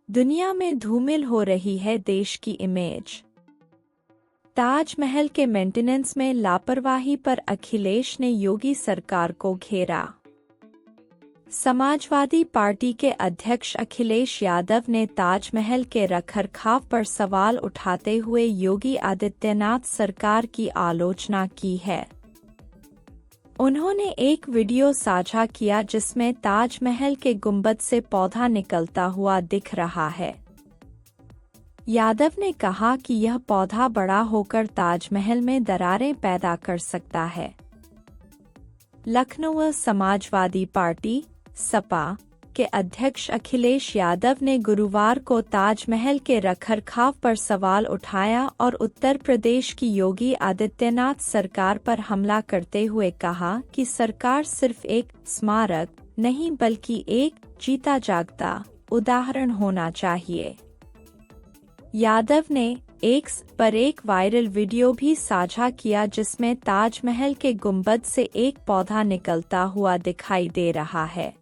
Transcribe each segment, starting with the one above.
दुनिया में धूमिल हो रही है देश की इमेज। ताजमहल के मेंटेनेंस में लापरवाही पर अखिलेश ने योगी सरकार को घेरा। समाजवादी पार्टी के अध्यक्ष अखिलेश यादव ने ताजमहल के रखरखाव पर सवाल उठाते हुए योगी आदित्यनाथ सरकार की आलोचना की है। उन्होंने एक वीडियो साझा किया जिसमें ताजमहल के गुंबद से पौधा निकलता हुआ दिख रहा है। यादव ने कहा कि यह पौधा बड़ा होकर ताजमहल में दरारें पैदा कर सकता है। लखनऊ समाजवादी पार्टी सपा के अध्यक्ष अखिलेश यादव ने गुरुवार को ताजमहल के रखरखाव पर सवाल उठाया और उत्तर प्रदेश की योगी आदित्यनाथ सरकार पर हमला करते हुए कहा कि सरकार सिर्फ एक स्मारक नहीं बल्कि एक जीता जागता उदाहरण होना चाहिए। यादव ने एक्स पर एक वायरल वीडियो भी साझा किया जिसमें ताजमहल के गुंबद से एक पौधा निकलता हुआ दिखाई दे रहा है।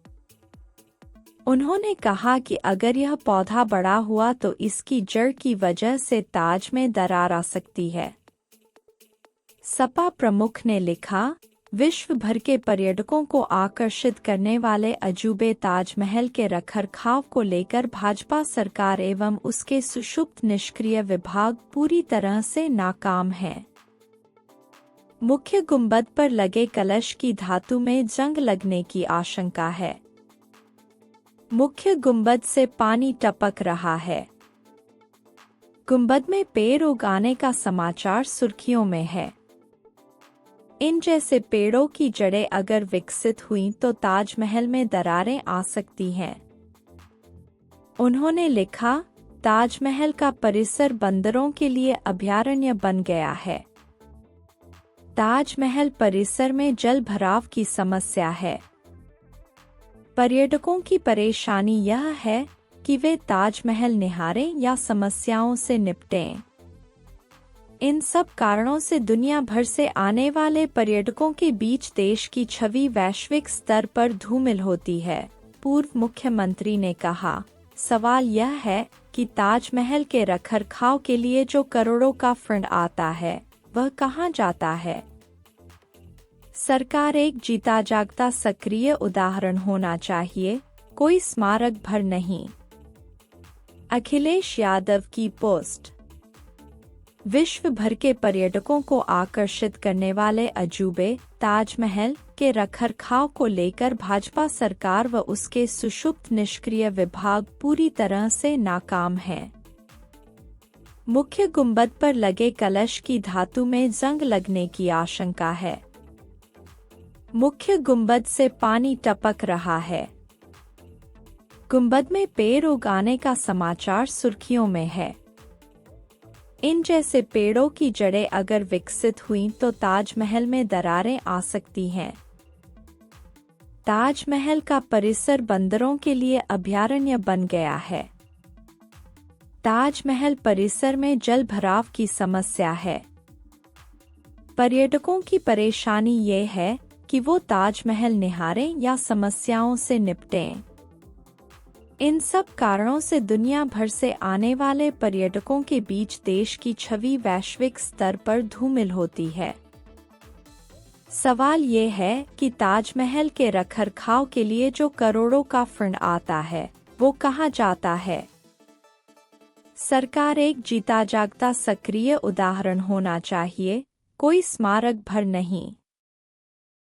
उन्होंने कहा कि अगर यह पौधा बड़ा हुआ तो इसकी जड़ की वजह से ताज में दरार आ सकती है। सपा प्रमुख ने लिखा, विश्व भर के पर्यटकों को आकर्षित करने वाले अजूबे ताजमहल के रखरखाव को लेकर भाजपा सरकार एवं उसके सुषुप्त निष्क्रिय विभाग पूरी तरह से नाकाम है। मुख्य गुंबद पर लगे कलश की धातु में जंग लगने की आशंका है। मुख्य गुंबद से पानी टपक रहा है। गुंबद में पेड़ उगाने का समाचार सुर्खियों में है। इन जैसे पेड़ों की जड़ें अगर विकसित हुई तो ताजमहल में दरारें आ सकती हैं। उन्होंने लिखा, ताजमहल का परिसर बंदरों के लिए अभयारण्य बन गया है। ताजमहल परिसर में जल भराव की समस्या है। पर्यटकों की परेशानी यह है कि वे ताजमहल निहारें या समस्याओं से निपटें। इन सब कारणों से दुनिया भर से आने वाले पर्यटकों के बीच देश की छवि वैश्विक स्तर पर धूमिल होती है। पूर्व मुख्यमंत्री ने कहा, सवाल यह है कि ताजमहल के रखरखाव के लिए जो करोड़ों का फंड आता है वह कहां जाता है। सरकार एक जीता जागता सक्रिय उदाहरण होना चाहिए, कोई स्मारक भर नहीं। अखिलेश यादव की पोस्ट। विश्व भर के पर्यटकों को आकर्षित करने वाले अजूबे ताजमहल के रखरखाव को लेकर भाजपा सरकार व उसके सुषुप्त निष्क्रिय विभाग पूरी तरह से नाकाम है। मुख्य गुंबद पर लगे कलश की धातु में जंग लगने की आशंका है। मुख्य गुंबद से पानी टपक रहा है। गुंबद में पेड़ उगाने का समाचार सुर्खियों में है। इन जैसे पेड़ों की जड़ें अगर विकसित हुई तो ताजमहल में दरारें आ सकती हैं। ताजमहल का परिसर बंदरों के लिए अभयारण्य बन गया है। ताजमहल परिसर में जल भराव की समस्या है। पर्यटकों की परेशानी ये है कि वो ताजमहल निहारें या समस्याओं से निपटें। इन सब कारणों से दुनिया भर से आने वाले पर्यटकों के बीच देश की छवि वैश्विक स्तर पर धूमिल होती है। सवाल ये है कि ताजमहल के रखरखाव के लिए जो करोड़ों का फंड आता है वो कहां जाता है। सरकार एक जीता जागता सक्रिय उदाहरण होना चाहिए, कोई स्मारक भर नहीं।